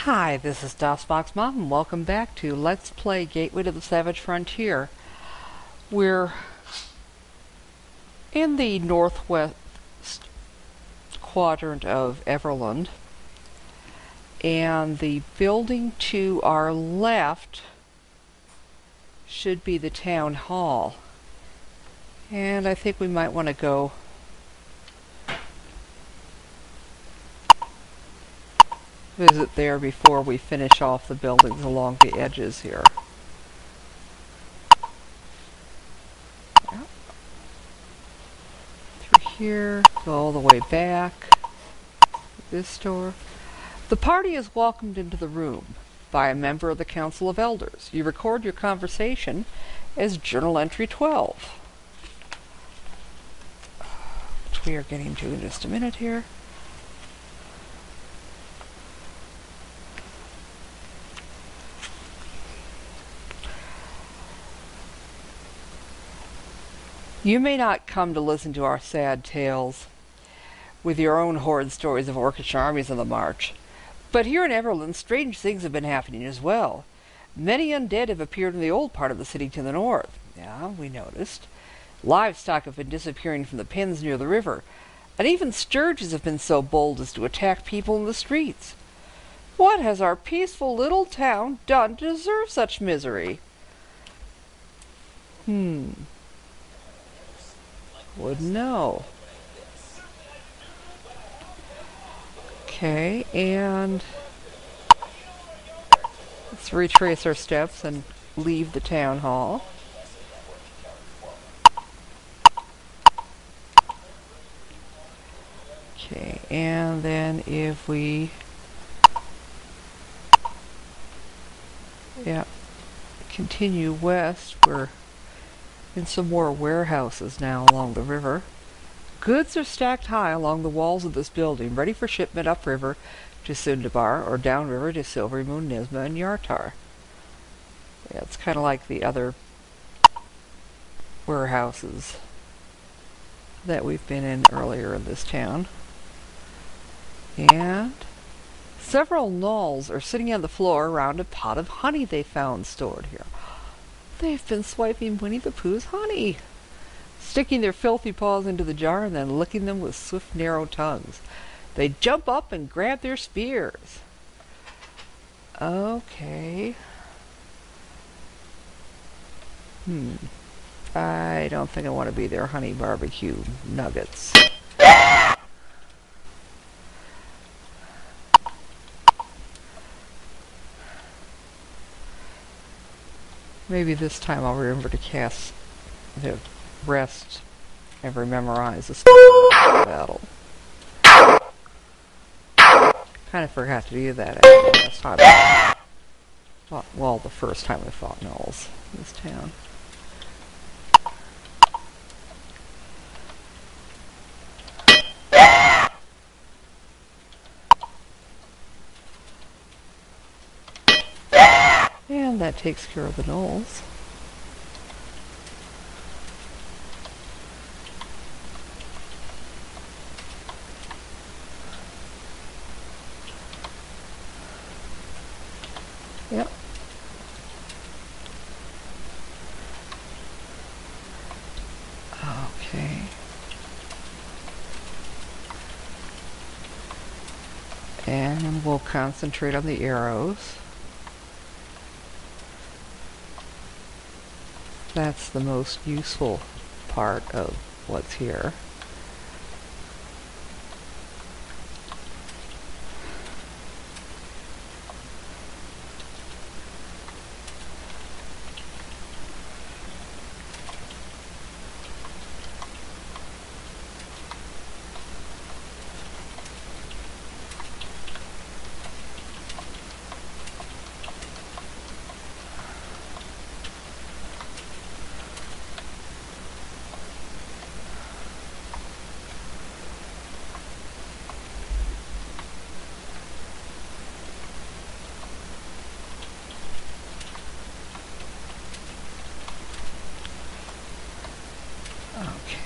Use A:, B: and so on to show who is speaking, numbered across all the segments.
A: Hi, this is DOSBox Mom, and welcome back to Let's Play Gateway to the Savage Frontier. We're in the northwest quadrant of Everlund, and the building to our left should be the town hall. And I think we might want to go visit there before we finish off the buildings along the edges here. Yep. Through here, go all the way back. This door. The party is welcomed into the room by a member of the Council of Elders. You record your conversation as Journal Entry 12. Which we are getting to in just a minute here. You may not come to listen to our sad tales with your own horrid stories of orcish armies on the march, but here in Everlund strange things have been happening as well. Many undead have appeared in the old part of the city to the north. Yeah, we noticed. Livestock have been disappearing from the pens near the river, and even scourges have been so bold as to attack people in the streets. What has our peaceful little town done to deserve such misery? Wouldn't know. Okay, and let's retrace our steps and leave the town hall. Okay, and then if we continue west, we're in some more warehouses now along the river. Goods are stacked high along the walls of this building, ready for shipment upriver to Sundabar or downriver to Silvery Moon, Nisma, and Yartar. Yeah, it's kind of like the other warehouses that we've been in earlier in this town. And several gnolls are sitting on the floor around a pot of honey they found stored here. They've been swiping Winnie the Pooh's honey, sticking their filthy paws into the jar and then licking them with swift, narrow tongues. They jump up and grab their spears. Okay. I don't think I want to be their honey barbecue nuggets. Maybe this time I'll remember to cast the rest and rememorize the battle. Kind of forgot to do that actually last time. Well, the first time I fought gnolls in this town. And that takes care of the gnolls. Yep. Okay. And we'll concentrate on the arrows. That's the most useful part of what's here.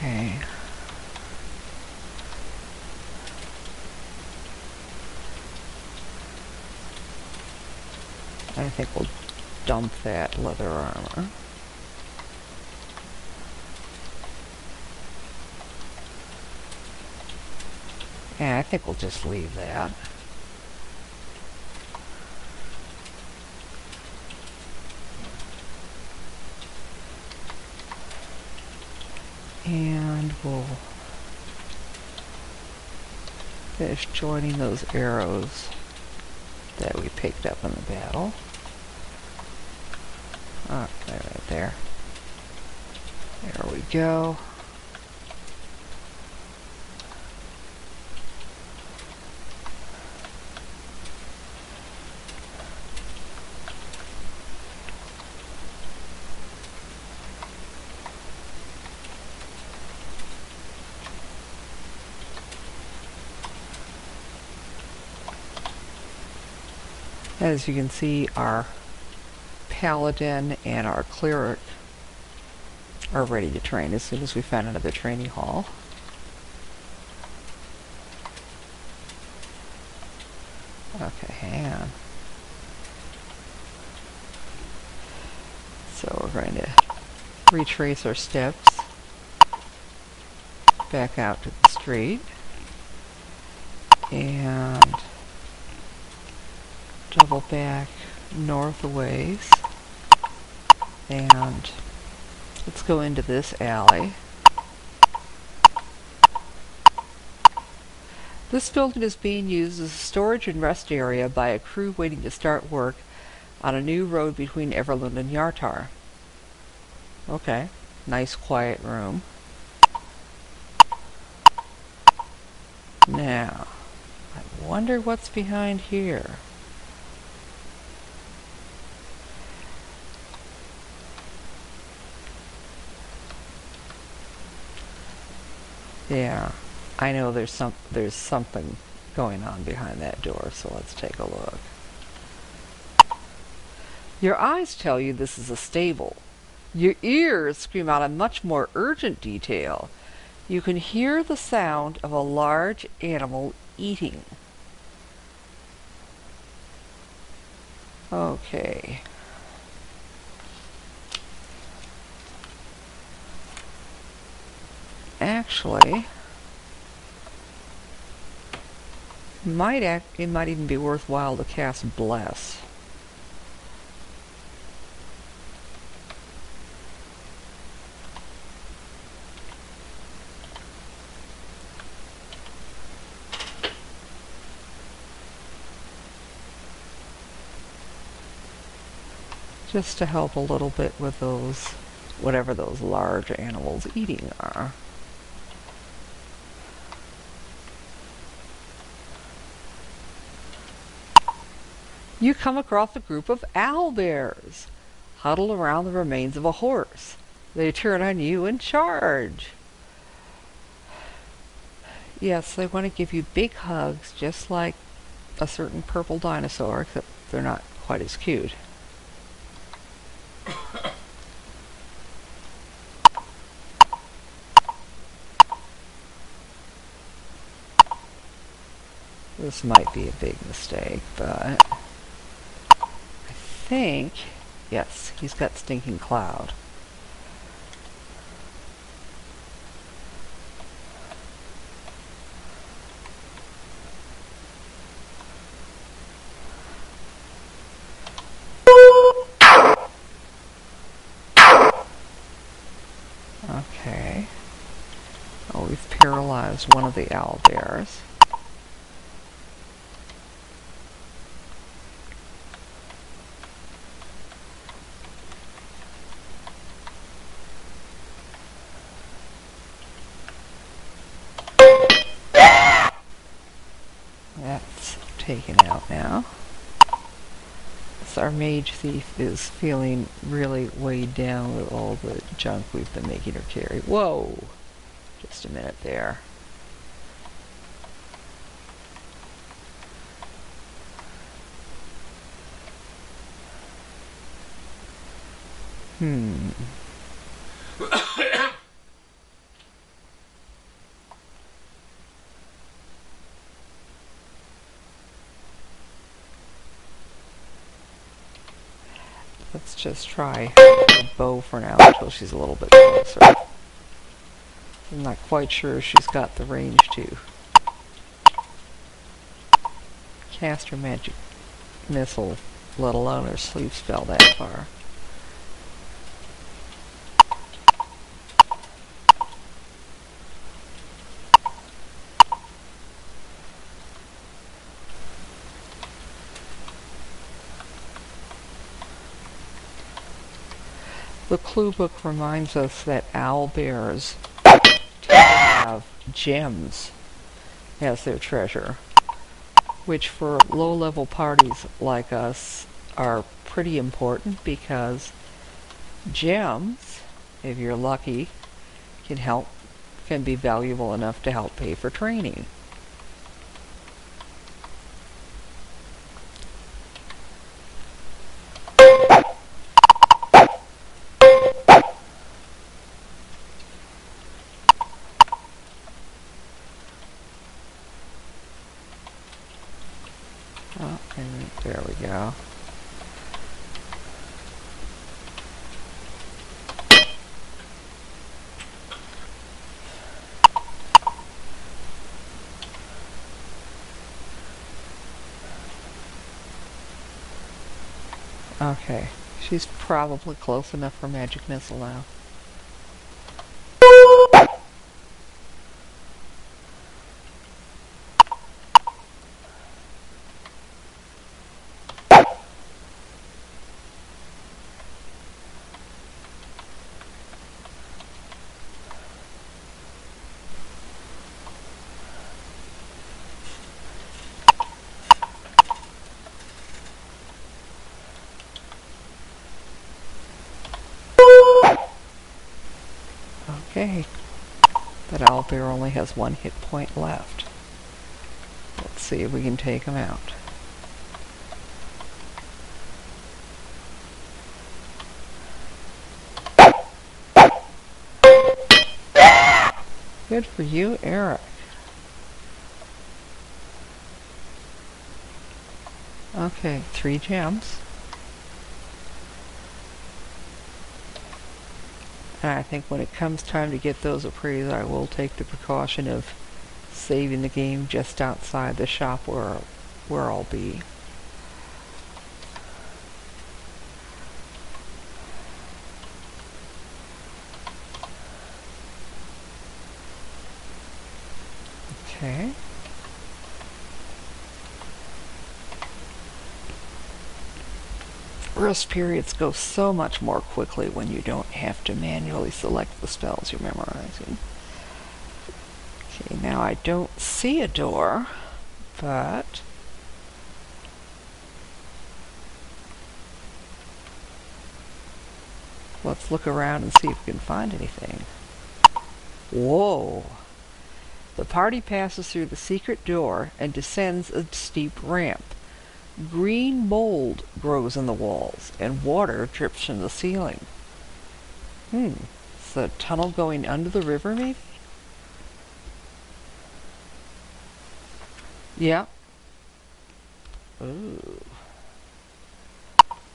A: Okay. I think we'll dump that leather armor. Yeah, I think we'll just leave that. And we'll finish joining those arrows that we picked up in the battle. Okay, right there. There we go. As you can see, our paladin and our cleric are ready to train as soon as we find another training hall. Okay, hang on. So we're going to retrace our steps back out to the street and double back north a ways, and let's go into this alley. This building is being used as a storage and rest area by a crew waiting to start work on a new road between Everlund and Yartar. Okay, nice quiet room. Now, I wonder what's behind here. Yeah, I know there's something going on behind that door, so let's take a look. Your eyes tell you this is a stable. Your ears scream out a much more urgent detail. You can hear the sound of a large animal eating. Okay. Actually, it might even be worthwhile to cast Bless. Just to help a little bit with those, whatever those large animals eating are. You come across a group of owlbears huddled around the remains of a horse. They turn on you and charge. Yes, they want to give you big hugs, just like a certain purple dinosaur, except they're not quite as cute. This might be a big mistake, but I think, yes, he's got Stinking Cloud. Okay. Oh, we've paralyzed one of the owlbears. That's taken out now. So our mage thief is feeling really weighed down with all the junk we've been making her carry. Whoa! Just a minute there. Let's just try the bow for now until she's a little bit closer. I'm not quite sure if she's got the range to cast her magic missile, let alone her sleep spell that far. The clue book reminds us that owlbears tend to have gems as their treasure, which for low-level parties like us are pretty important because gems, if you're lucky, can be valuable enough to help pay for training. Oh, and there we go. Okay, she's probably close enough for magic missile now. Okay, that owlbear only has one hit point left. Let's see if we can take him out. Good for you, Eric. Okay, 3 gems. And I think when it comes time to get those appraised, I will take the precaution of saving the game just outside the shop where I'll be. Okay. Rest periods go so much more quickly when you don't have to manually select the spells you're memorizing. Okay, now I don't see a door, but let's look around and see if we can find anything. Whoa! The party passes through the secret door and descends a steep ramp. Green mold grows in the walls, and water drips from the ceiling. It's a tunnel going under the river, maybe? Yeah. Ooh.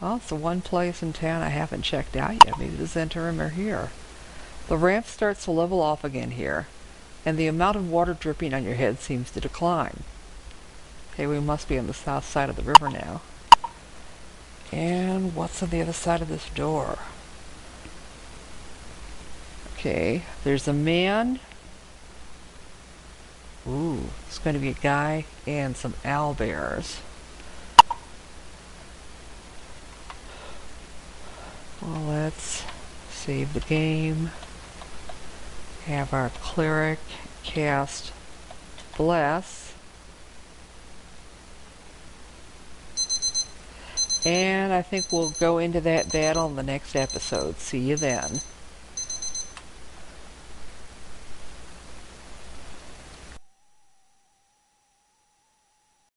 A: Well, it's the one place in town I haven't checked out yet. Maybe the Zentarim are here. The ramp starts to level off again here, and the amount of water dripping on your head seems to decline. Okay, we must be on the south side of the river now. And what's on the other side of this door? Okay, there's a man. Ooh, it's going to be a guy and some owlbears. Well, let's save the game. Have our cleric cast Bless. And I think we'll go into that battle in the next episode. See you then.